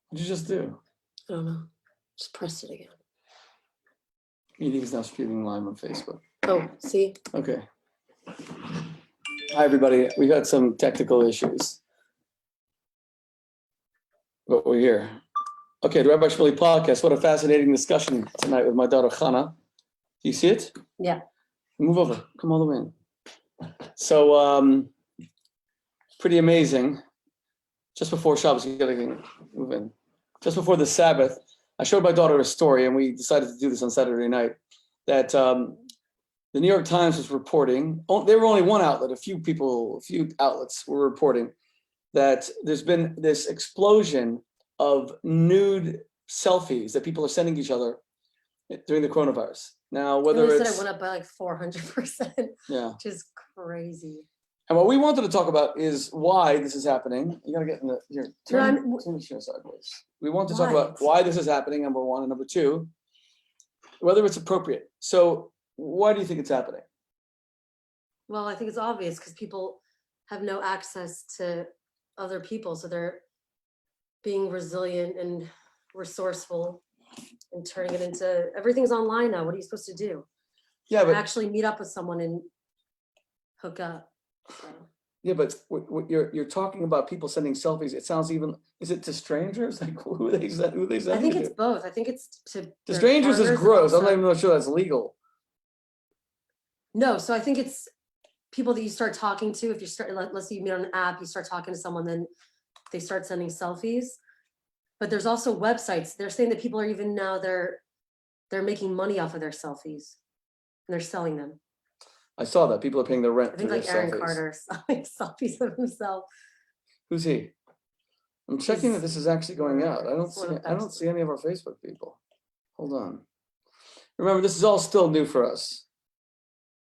What'd you just do? I don't know. Just press it again. Meeting is now streaming live on Facebook. Oh, see? Okay. Hi, everybody. We've had some technical issues, but we're here. Okay, the Rabbi Shmuley podcast. What a fascinating discussion tonight with my daughter Chana. Do you see it? Yeah. Move over. Come all the way in. So, pretty amazing. Just before Shabbos, you gotta move in. Just before the Sabbath, I showed my daughter a story, and we decided to do this on Saturday night, that the New York Times was reporting, there were only one outlet, a few outlets were reporting that there's been this explosion of nude selfies that people are sending each other during the coronavirus. Now, whether they it's... said it went up by like 400%, yeah, which is crazy. And what we wanted to talk about is why this is happening. You gotta get in the, here, turn the chair sideways. We want to talk about why this is happening, number one, and number two, whether it's appropriate. So why do you think it's happening? Well, I think it's obvious because people have no access to other people. So they're being resilient and resourceful and turning it into, everything's online now. What are you supposed to do? Yeah, but actually meet up with someone and hook up. So. Yeah, but what you're talking about people sending selfies. It sounds even, is it to strangers? Like who they send? I think it's both. I think it's to strangers is gross. Also. I'm not even sure that's legal. No, so I think it's people that you start talking to. If you start, let's say you meet on an app, you start talking to someone, then they start sending selfies. But there's also websites. They're saying that people are even now they're making money off of their selfies, and they're selling them. I saw that people are paying the rent. I think like Aaron Carter selling selfies of himself. Who's he? I'm checking that this is actually going out. I don't see any of our Facebook people. Hold on. Remember, this is all still new for us.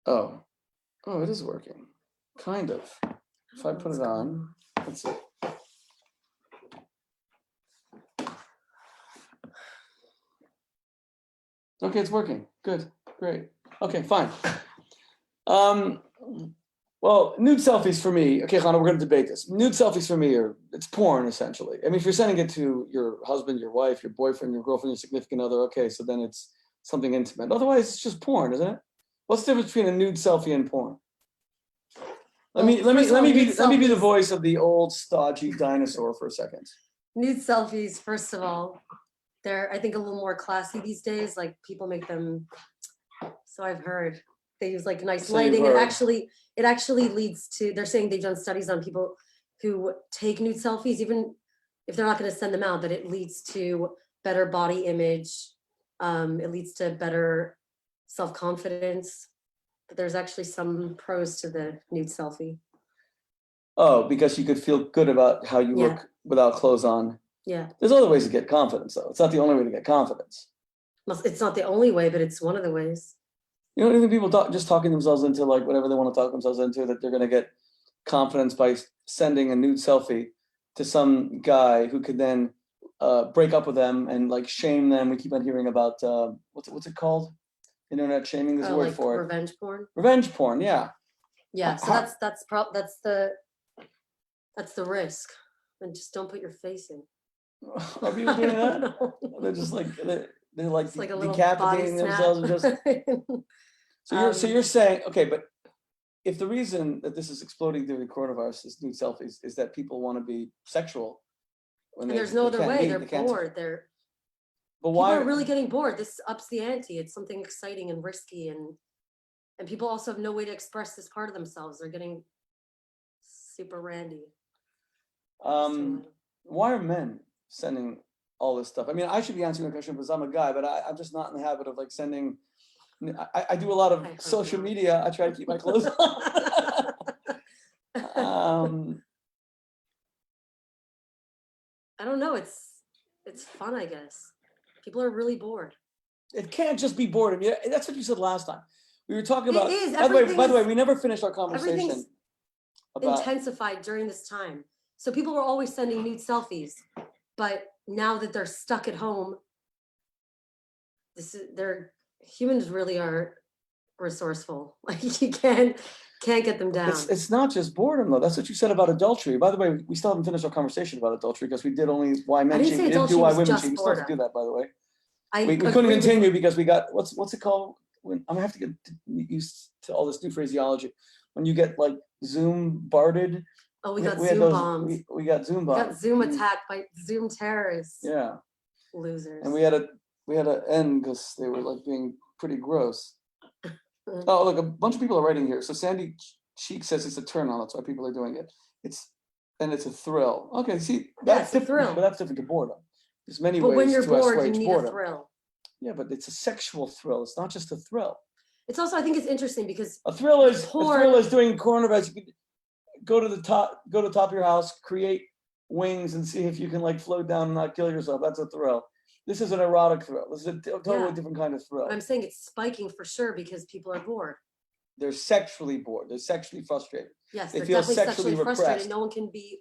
Oh, it is working. Kind of. If I put it on, let's see. Okay, it's working. Good, great. Okay, fine. Well, nude selfies for me. Okay, Chana, we're going to debate this. Nude selfies for me it's porn essentially. I mean, if you're sending it to your husband, your wife, your boyfriend, your girlfriend, your significant other, okay, so then it's something intimate. Otherwise, it's just porn, isn't it? What's the difference between a nude selfie and porn? Let me be the voice of the old stodgy dinosaur for a second. Nude selfies, first of all, they're I think a little more classy these days. Like people make them. So I've heard. They use like nice lighting. It actually leads to, they're saying they've done studies on people who take nude selfies, even if they're not going to send them out, that it leads to better body image. It leads to better self-confidence. But there's actually some pros to the nude selfie. Oh, because you could feel good about how you look without clothes on. Yeah. There's other ways to get confidence, though. It's not the only way to get confidence. It's not the only way, but it's one of the ways. You know, even people just talking themselves into like whatever they want to talk themselves into, that they're going to get confidence by sending a nude selfie to some guy who could then break up with them and like shame them. We keep on hearing about what's it called? Internet shaming. There's a word for it. Revenge porn. Revenge porn. Yeah. Yeah. So that's the risk. And just don't put your face in. Are people doing that? They're just like they're like decapitating themselves and just. So you're saying, okay, but if the reason that this is exploding during the coronavirus is nude selfies is that people want to be sexual, and there's no other way. They're bored. But why? People are really getting bored. This ups the ante. It's something exciting and risky, and people also have no way to express this part of themselves. They're getting super randy. Why are men sending all this stuff? I mean, I should be answering the question because I'm a guy, but I'm just not in the habit of like sending. I do a lot of social media. I try to keep my clothes on. I don't know. It's fun, I guess. People are really bored. It can't just be boredom. Yeah, that's what you said last time. We were talking about. It is. By the way, we never finished our conversation. Everything's intensified during this time. So people were always sending nude selfies, but now that they're stuck at home, humans really are resourceful. Like you can't Can't get them down. It's not just boredom though. That's what you said about adultery. By the way, we still haven't finished our conversation about adultery because we did only why men cheat. We didn't do why women cheat. We still have to do that, by the way. We couldn't continue because we got what's it called? I'm gonna have to get used to all this new phraseology. When you get like Zoom barded. Oh, we got Zoom bombs. We got Zoom bombs. We got Zoom attacked by Zoom terrorists. Yeah. Losers. And we had to end because they were like being pretty gross. Oh, look, a bunch of people are writing here. So Sandy Cheek says it's a turn on. That's why people are doing it. It's a thrill. Okay, see, that's different. But that's different to boredom. There's many ways when you're to bored, assuage you need boredom. a thrill. Yeah, but it's a sexual thrill. It's not just a thrill. It's also, I think it's interesting because a thrill is doing coronavirus. You could go to the top of your house, create wings, and see if you can like float down and not kill yourself. That's a thrill. This is an erotic thrill. This is a totally different kind of thrill. But I'm saying it's spiking for sure because people are bored. They're sexually bored. They're sexually frustrated. Yes, they they're feel definitely sexually frustrated. No one can be.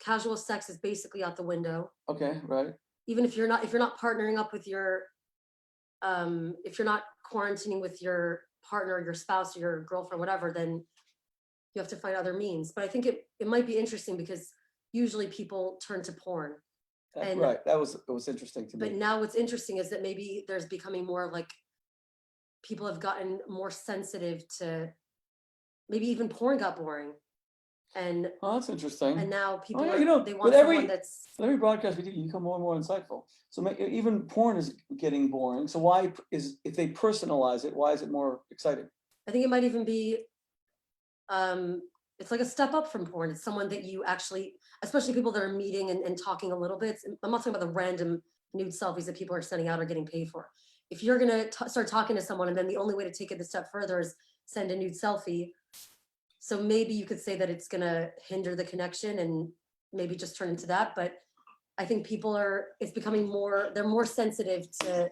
Casual sex is basically out the window. Okay, right. Even if you're not partnering up with your, if you're not quarantining with your partner, your spouse, or your girlfriend, whatever, then you have to find other means. But I think it might be interesting because usually people turn to porn. Right. That was interesting to me. But now what's interesting is that maybe there's becoming more like people have gotten more sensitive to maybe even porn got boring. And that's interesting. And now people they want someone that's every broadcast we do, you become more and more insightful. So even porn is getting boring. So why if they personalize it, why is it more exciting? I think it might even be it's like a step up from porn. It's someone that you actually, especially people that are meeting and talking a little bit. I'm not talking about the random nude selfies that people are sending out or getting paid for. If you're going to start talking to someone and then the only way to take it a step further is send a nude selfie. So maybe you could say that it's going to hinder the connection and maybe just turn into that. But I think it's becoming they're more sensitive to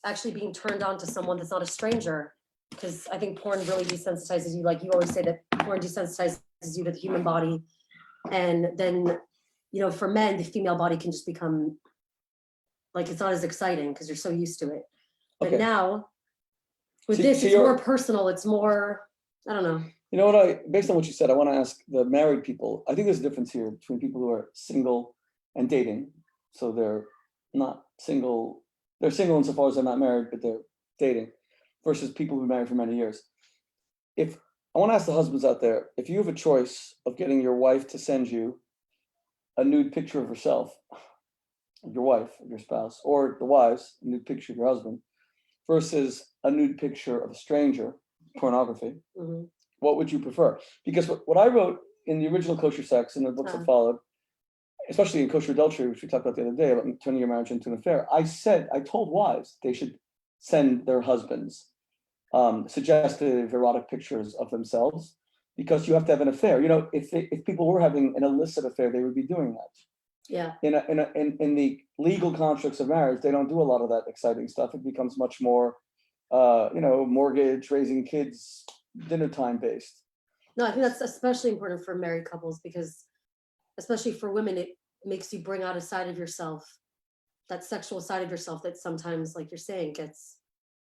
actually being turned on to someone that's not a stranger. Because I think porn really desensitizes you. Like you always say that porn desensitizes you to the human body. And then, for men, the female body can just become like, it's not as exciting because you're so used to it. But now with it's more personal. It's more, I don't know. You know what, based on what you said, I want to ask the married people. I think there's a difference here between people who are single and dating. So they're not single. They're single insofar as they're not married, but they're dating. Versus people who've been married for many years. I want to ask the husbands out there, if you have a choice of getting your wife to send you a nude picture of herself, of your wife, of your spouse, or the wives, a nude picture of your husband, versus a nude picture of a stranger, pornography, what would you prefer? Because what I wrote in the original Kosher.Sex and the books that followed, especially in Kosher Adultery, which we talked about the other day, about turning your marriage into an affair, I told wives they should send their husbands suggestive erotic pictures of themselves because you have to have an affair. If people were having an illicit affair, they would be doing that. Yeah. In the legal constructs of marriage, they don't do a lot of that exciting stuff. It becomes much more, mortgage, raising kids, dinner time based. No, I think that's especially important for married couples because, especially for women, it makes you bring out a side of yourself. That sexual side of yourself that sometimes, like you're saying, gets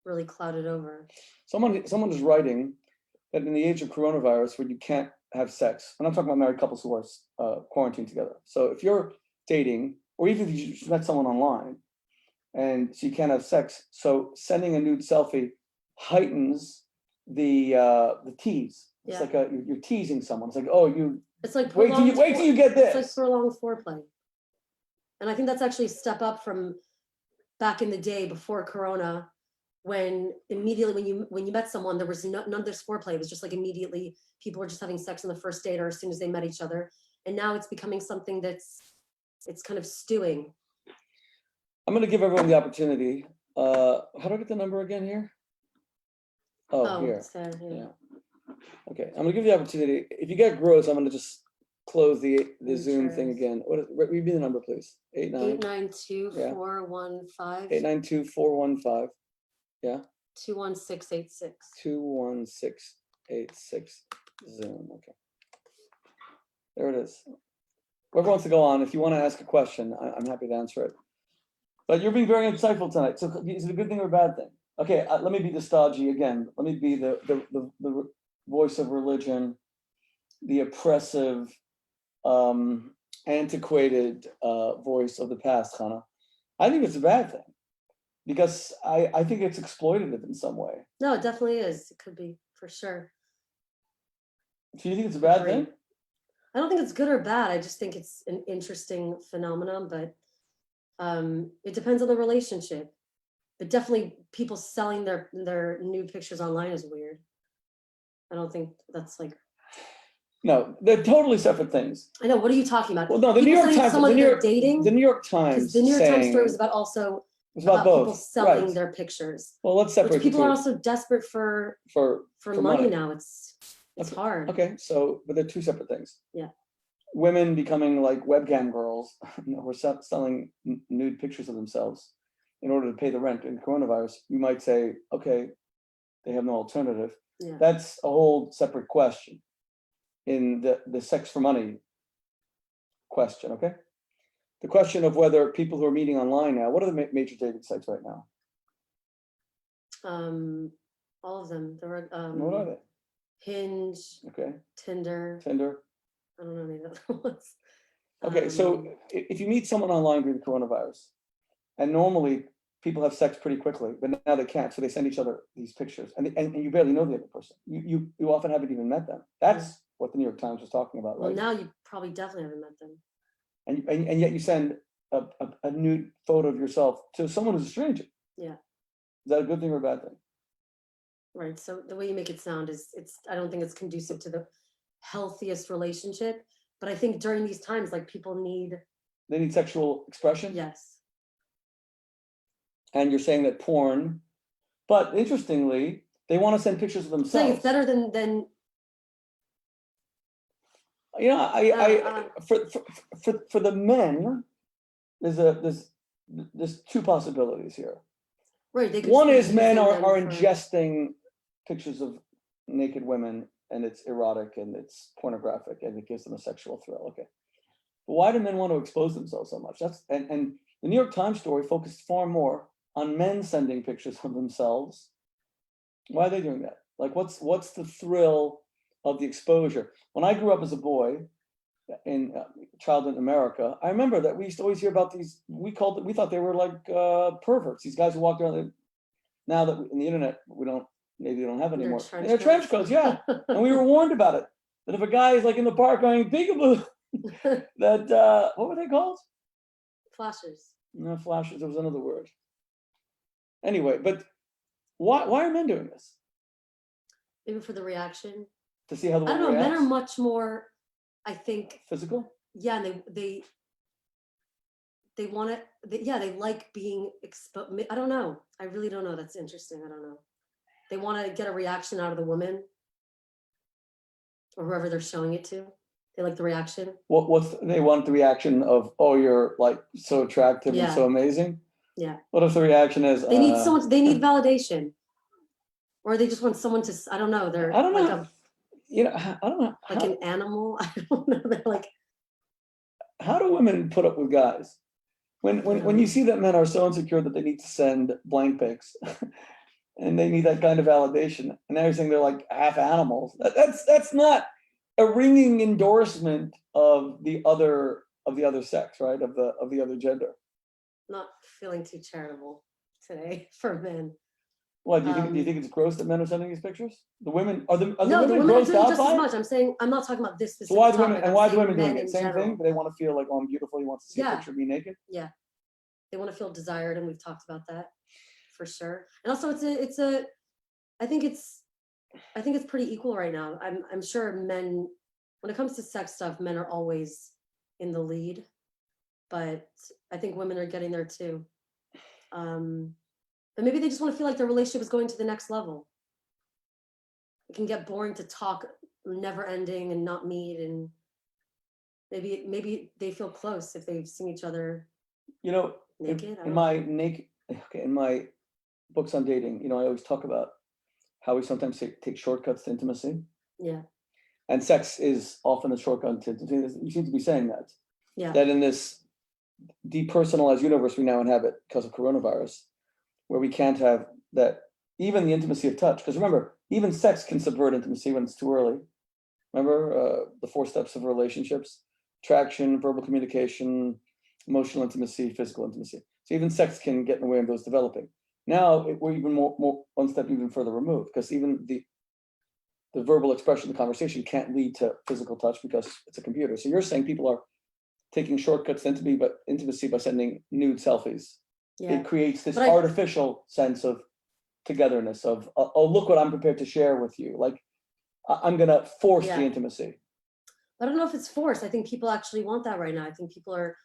really clouded over. Someone is writing that in the age of coronavirus where you can't have sex, and I'm talking about married couples who are quarantined together. So if you're dating, or even if you just met someone online, and so you can't have sex, so sending a nude selfie heightens the tease. It's like you're teasing someone. It's like, it's like wait till you get this. It's like prolonged foreplay. And I think that's actually a step up from back in the day before Corona, when immediately when you met someone, there was none of this foreplay. It was just like immediately people were just having sex on the first date or as soon as they met each other. And now it's becoming something it's kind of stewing. I'm going to give everyone the opportunity. How do I get the number again here? Here. It's there, yeah. Okay, I'm going to give you the opportunity. If you get gross, I'm going to just close the Zoom thing again. Read me the number, please. 892-415. 892-415. Yeah. 21686. 21686. Zoom. Okay. There it is. Whoever wants to go on, if you want to ask a question, I'm happy to answer it. But you're being very insightful tonight. So is it a good thing or a bad thing? Okay, let me be the stodgy again. Let me be the voice of religion, the oppressive, antiquated voice of the past, Chana. I think it's a bad thing because I think it's exploitative in some way. No, it definitely is. It could be, for sure. Do you think it's a bad thing? I don't think it's good or bad. I just think it's an interesting phenomenon, but it depends on the relationship. But definitely people selling their nude pictures online is weird. I don't think that's like. No, they're totally separate things. I know. What are you talking about? Well, no, the New York Times, someone they're dating. The New York Times. Because the New York Times story was about also about both. People selling their pictures. Well, let's separate. Which people are also desperate for money now. It's hard. Okay, so but they're two separate things. Yeah. Women becoming like webcam girls who are selling nude pictures of themselves in order to pay the rent in coronavirus. You might say, okay, they have no alternative. Yeah. That's a whole separate question in the sex for money question, okay? The question of whether people who are meeting online now, what are the major dating sites right now? All of them. There are what are they? Hinge. Okay. Tinder. I don't know any of the ones. Okay, so if you meet someone online during the coronavirus, and normally people have sex pretty quickly, but now they can't, so they send each other these pictures, and you barely know the other person. You often haven't even met them. That's what the New York Times was talking about, right? Well, now you probably definitely haven't met them. And yet you send a nude photo of yourself to someone who's a stranger. Yeah. Is that a good thing or a bad thing? Right. So the way you make it sound is I don't think it's conducive to the healthiest relationship, but I think during these times, like people need. They need sexual expression? Yes. And you're saying that porn, but interestingly, they want to send pictures of themselves. Saying it's better than. You know, for the men, there's two possibilities here. Right. One is men are ingesting pictures of naked women, and it's erotic and it's pornographic and it gives them a sexual thrill. Okay, but why do men want to expose themselves so much? And the New York Times story focused far more on men sending pictures of themselves. Why are they doing that? Like, what's the thrill of the exposure? When I grew up as a boy in childhood in America, I remember that we used to always hear about these. We thought they were like perverts. These guys who walked around. Now that in the internet maybe they don't have anymore. They're trench coats, yeah. And we were warned about it. That if a guy is like in the park going peekaboo, that what were they called? Flashers. No, flashers. There was another word. Anyway, but why are men doing this? Maybe for the reaction. To see how the woman I don't know. reacts? Men are much more, I think. Physical? Yeah, and they want to. Yeah, they like being exposed. I don't know. I really don't know. That's interesting. I don't know. They want to get a reaction out of the woman or whoever they're showing it to. They like the reaction. They want the reaction of, oh, you're like so attractive and so amazing? Yeah. What if the reaction is they need someone, they need validation. Or they just want someone to, I don't know. They're I don't like know. I don't know. Like an animal. I don't know. They're like, how do women put up with guys? When you see that men are so insecure that they need to send blank pics and they need that kind of validation, and now you're saying they're like half animals. That's not a ringing endorsement of the other sex, right? Of the other gender. Not feeling too charitable today for men. What do you think it's gross that men are sending these pictures? The women are the no, women the women are doing just by as much. I'm saying I'm not talking about this specific. So why the topic. women doing it? Same general. thing. Do they want to feel like, oh, I'm beautiful? He wants to see a picture of me naked. Yeah, they want to feel desired, and we've talked about that for sure. And also, I think it's pretty equal right now. I'm sure men, when it comes to sex stuff, men are always in the lead, but I think women are getting there too. But maybe they just want to feel like their relationship is going to the next level. It can get boring to talk, never ending, and not meet, and maybe they feel close if they've seen each other. You know, naked. In my books on dating, I always talk about how we sometimes take shortcuts to intimacy. Yeah. And sex is often a shortcut to intimacy. You seem to be saying that. Yeah. That in this depersonalized universe we now inhabit because of coronavirus, where we can't have that, even the intimacy of touch. Because remember, Even sex can subvert intimacy when it's too early. Remember the 4 steps of relationships: attraction, verbal communication, emotional intimacy, physical intimacy. So even sex can get in the way of those developing. Now we're even more one step even further removed, because even the verbal expression, the conversation can't lead to physical touch because it's a computer. So you're saying people are taking shortcuts to intimacy by sending nude selfies. Yeah. It creates this artificial sense of togetherness of, oh, look what I'm prepared to share with you. Like, I'm going to force the intimacy. I don't know if it's forced. I think people actually want that right now. I think people are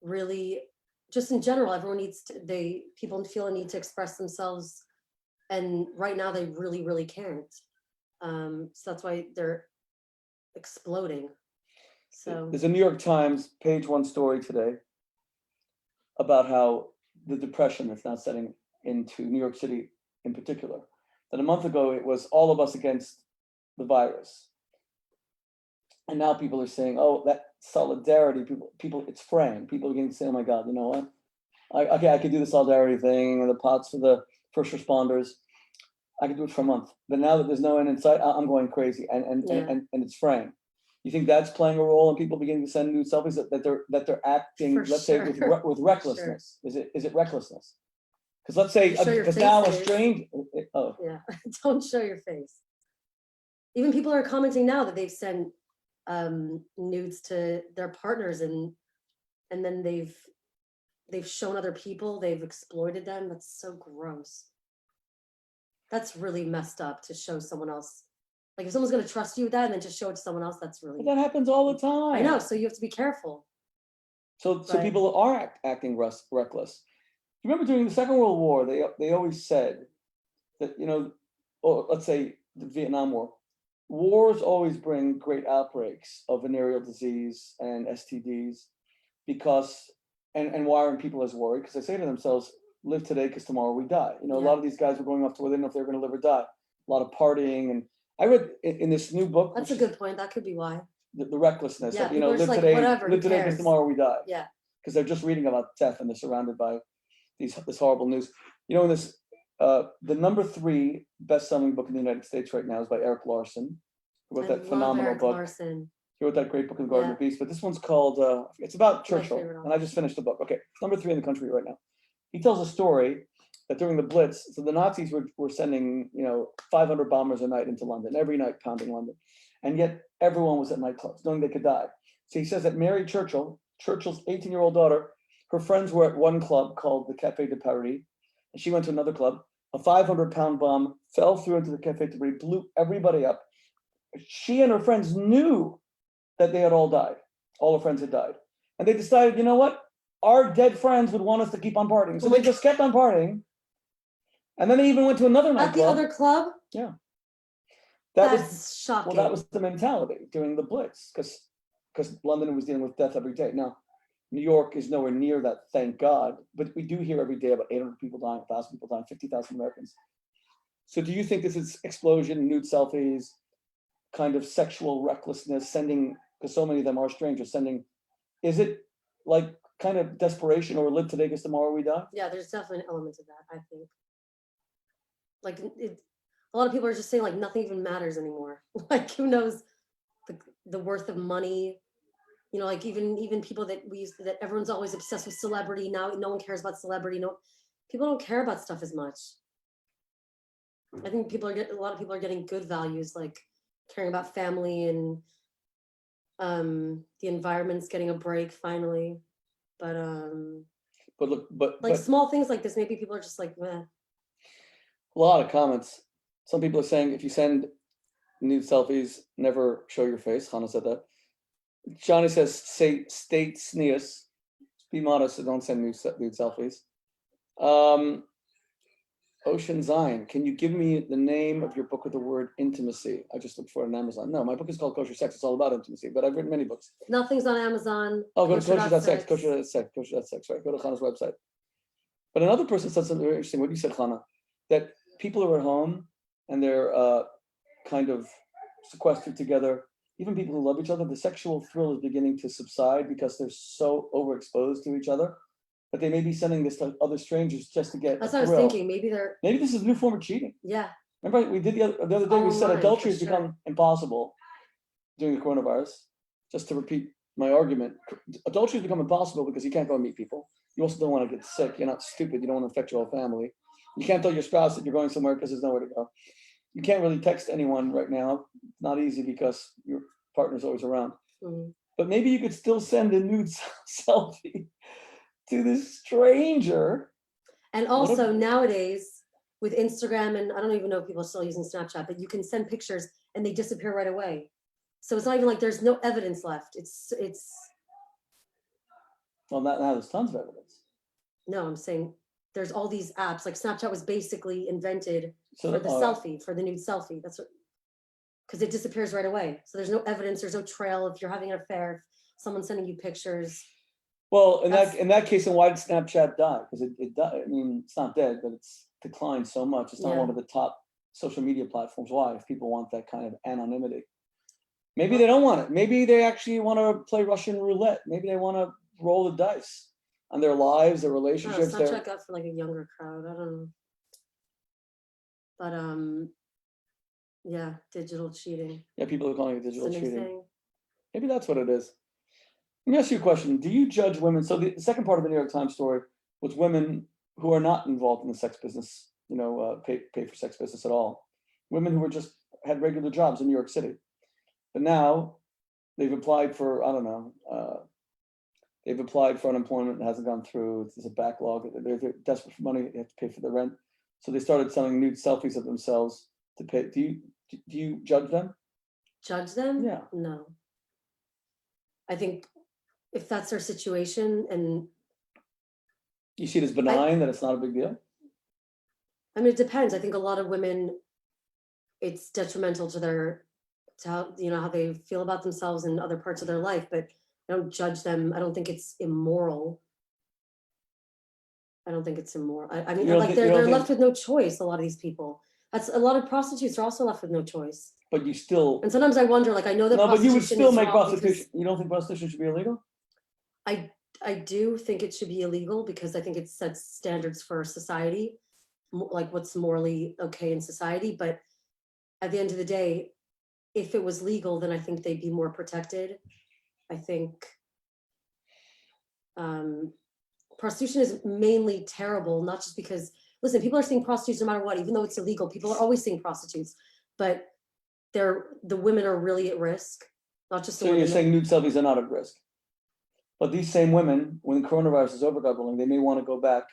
really, just in general, everyone needs to, people feel a need to express themselves. And right now they really, really can't. So that's why they're exploding. So there's a New York Times page 1 story today about how the depression is now setting into New York City in particular. That a month ago it was all of us against the virus, and now people are saying, "Oh, that solidarity." People, it's fraying. People are getting to say, "Oh my God, you know what? I could do the solidarity thing and the pots for the first responders. I could do it for a month, but now that there's no end in sight, I'm going crazy," and it's fraying. You think that's playing a role in people beginning to send nude selfies, that they're acting, let's say, with recklessness? Is it recklessness? Because let's say, because now a strange. Yeah, don't show your face. Even people are commenting now that they've sent nudes to their partners, and then they've shown other people, they've exploited them. That's so gross. That's really messed up to show someone else. Like, if someone's going to trust you with that and then just show it to someone else, that's really. But that happens all the time. I know, so you have to be careful. So people are acting reckless. Remember during the Second World War, they always said that, or let's say the Vietnam War, wars always bring great outbreaks of venereal disease and STDs, because, and wiring people as worried, because they say to themselves, live today because tomorrow we die. A lot of these guys were going off to where they didn't know if they were going to live or die. A lot of partying. And I read in this new book. That's a good point. That could be why. The recklessness. Yeah, that, live today, whatever, live today because tomorrow we die. Yeah. Because they're just reading about death and they're surrounded by this horrible news. In this, the number 3 best-selling book in the United States right now is by Eric Larson, who wrote that phenomenal book. Larson. He wrote that great book, The Garden of Beasts. But this one's called, it's about Churchill. And I just finished the book. Okay, number 3 in the country right now. He tells a story that during the Blitz, so the Nazis were sending, 500 bombers a night into London, every night pounding London. And yet everyone was at nightclubs, knowing they could die. So he says that Mary Churchill's 18-year-old daughter, her friends were at one club called the Café de Paris, and she went to another club. A 500-pound bomb fell through into the Café de Paris, blew everybody up. She and her friends knew that they had all died. All her friends had died. And they decided, you know what? Our dead friends would want us to keep on partying. So they just kept on partying. And then they even went to another nightclub. At the other club? Yeah. That's shocking. Well, that was the mentality during the Blitz, because London was dealing with death every day. Now, New York is nowhere near that, thank God. But we do hear every day about 800 people dying, 1,000 people dying, 50,000 Americans. So do you think this is explosion, nude selfies, kind of sexual recklessness, sending, because so many of them are strangers, is it like kind of desperation, or live today because tomorrow we die? Yeah, there's definitely an element of that, I think. Like, a lot of people are just saying, like, nothing even matters anymore. Like, who knows the worth of money? Like, even people that that everyone's always obsessed with celebrity. Now no one cares about celebrity. No, people don't care about stuff as much. I think a lot of people are getting good values, like caring about family, and the environment's getting a break finally. But small things like this, maybe people are just like, meh. A lot of comments. Some people are saying if you send nude selfies, never show your face. Chana said that. Johnny says, state sneas. Be modest, so don't send nude selfies. Ocean Zion, can you give me the name of your book with the word intimacy? I just looked for it on Amazon. No, my book is called Kosher.Sex. It's all about intimacy, but I've written many books. Nothing's on Amazon. Oh, go to Kosher.Sex, Kosher.Sex, right? Go to Chana's website. But another person said something very interesting. What you said, Chana, that people are at home and they're kind of sequestered together. Even people who love each other, the sexual thrill is beginning to subside because they're so overexposed to each other. But they may be sending this to other strangers just to get. That's what I was thinking. Maybe this is a new form of cheating. Yeah. Remember, we did the other day, we said Online, adultery has for sure. become impossible during the coronavirus. Just to repeat my argument, adultery has become impossible because you can't go and meet people. You also don't want to get sick. You're not stupid. You don't want to infect your whole family. You can't tell your spouse that you're going somewhere because there's nowhere to go. You can't really text anyone right now. It's not easy because your partner's always around. Mhm. But maybe you could still send a nude selfie to this stranger. And also nowadays with Instagram, and I don't even know if people are still using Snapchat, but you can send pictures and they disappear right away. So it's not even like there's no evidence left. It's Well, now there's tons of evidence. no, I'm saying there's all these apps. Like Snapchat was basically invented So, for the selfie, for the nude selfie. That's what, because it disappears right away. So there's no evidence, there's no trail. If you're having an affair, someone's sending you pictures. well, in that case, then why did Snapchat die? Because it died. I mean, it's not dead, but it's declined so much. It's not one of the top social media platforms. Why? If people want that kind of anonymity. Maybe they don't want it. Maybe they actually want to play Russian roulette. Maybe they want to roll the dice on their lives, their relationships. Snapchat got for like a younger crowd. I don't know. But yeah, digital cheating. Yeah, people are calling it digital It's the new cheating. thing. Maybe that's what it is. Let me ask you a question. Do you judge women? So the second part of the New York Times story was women who are not involved in the sex business, pay for sex business at all. Women who were just had regular jobs in New York City. But now they've applied for, I don't know, they've applied for unemployment. It hasn't gone through. There's a backlog. They're desperate for money. They have to pay for the rent. So they started selling nude selfies of themselves to pay. Do you judge them? Judge them? Yeah. No. I think if that's their situation, and You see it as benign, that it's not a big deal? I mean, it depends. I think a lot of women, it's detrimental to how, how they feel about themselves in other parts of their life, but I don't judge them. I don't think it's immoral. I mean, like they're left with no choice. A lot of these people. That's a lot of prostitutes are also left with no choice. But you still. And sometimes I wonder, like I know that. No, but you would still make prostitution. Because You don't think prostitution should be illegal? I do think it should be illegal because I think it sets standards for society, like what's morally okay in society. But at the end of the day, if it was legal, then I think they'd be more protected. I think prostitution is mainly terrible, not just because, listen, people are seeing prostitutes no matter what, even though it's illegal. People are always seeing prostitutes, but the women are really at risk, not just the women. So you're saying nude selfies are not at risk? But these same women, when the coronavirus is over, God willing, they may want to go back.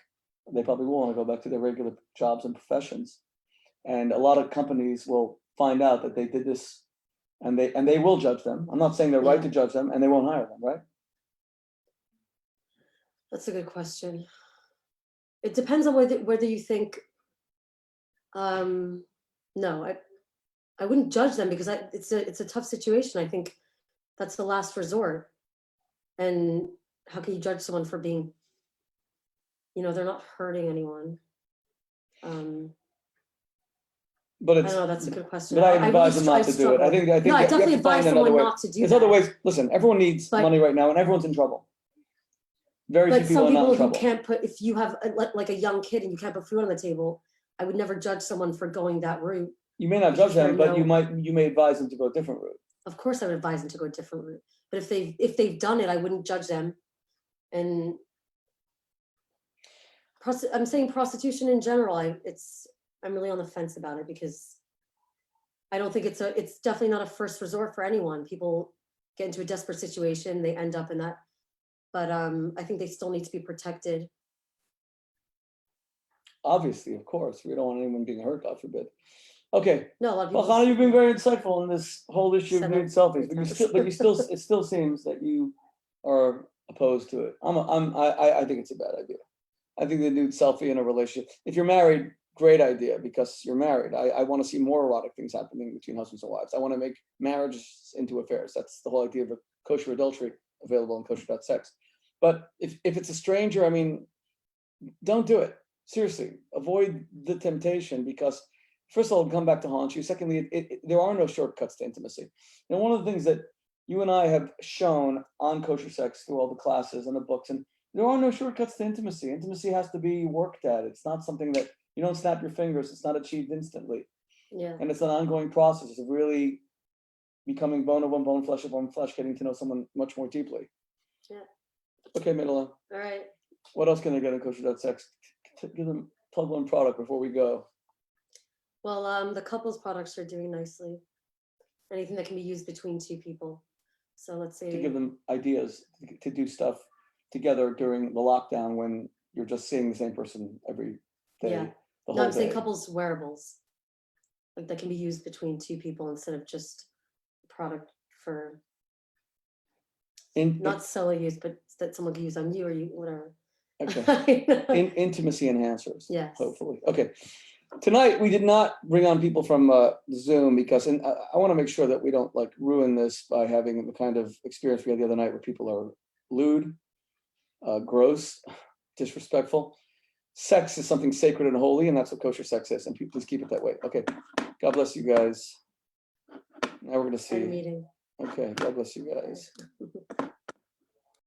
They probably will want to go back to their regular jobs and professions. And a lot of companies will find out that they did this, and they will judge them. I'm not saying they're right to judge them, and they won't hire them, right? That's a good question. It depends on whether you think. No, I wouldn't judge them because it's a tough situation. I think that's the last resort. And how can you judge someone for being, they're not hurting anyone. But it's, I don't know, that's a good question. But I advise them not to do it. I think no, I definitely advise someone not to do that. There's other ways. Listen, everyone needs money right now, and everyone's in trouble. Very few people are not in trouble. Who can't put, if you have like a young kid and you can't put food on the table, I would never judge someone for going that route. You may not judge them, but you may advise them to go a different route. Of course, I would advise them to go a different route. But if they've done it, I wouldn't judge them. And I'm saying prostitution in general. I'm really on the fence about it because I don't think it's definitely not a first resort for anyone. People get into a desperate situation, they end up in that. But I think they still need to be protected. Obviously, of course, we don't want anyone being hurt, God forbid. Okay. No, a lot of people. Well, Chana, you've been very insightful in this whole issue of nude selfies, it still seems that you are opposed to it. I think it's a bad idea. I think the nude selfie in a relationship, if you're married, great idea because you're married. I want to see more erotic things happening between husbands and wives. I want to make marriages into affairs. That's the whole idea of a kosher adultery available on Kosher.Sex. But if it's a stranger, I mean, don't do it. Seriously, avoid the temptation because first of all, it'll come back to haunt you. Secondly, there are no shortcuts to intimacy. And one of the things that you and I have shown on Kosher.Sex through all the classes and the books, and there are no shortcuts to intimacy. Intimacy has to be worked at. It's not something that you don't snap your fingers. It's not achieved instantly. Yeah. And it's an ongoing process of really becoming bone of one bone, flesh of one flesh, getting to know someone much more deeply. Yeah. Okay, Midela. All right. What else can they get in Kosher.Sex? Give them plug one product before we go. Well, the couples products are doing nicely. Anything that can be used between two people. So let's To say, give them ideas to do stuff together during the lockdown when you're just seeing the same person every day. Yeah. The no, whole I'm saying day. couples wearables, like that can be used between two people instead of just a product for not solo use, but that someone can use on you or you, whatever. Okay. Intimacy enhancers. Yes. Hopefully. Okay. Tonight we did not bring on people from Zoom because, and I want to make sure that we don't like ruin this by having the kind of experience we had the other night where people are lewd, gross, disrespectful. Sex is something sacred and holy, and that's what kosher sex is. And please keep it that way. Okay. God bless you guys. Now we're going to see. Meeting. Okay. God bless you guys.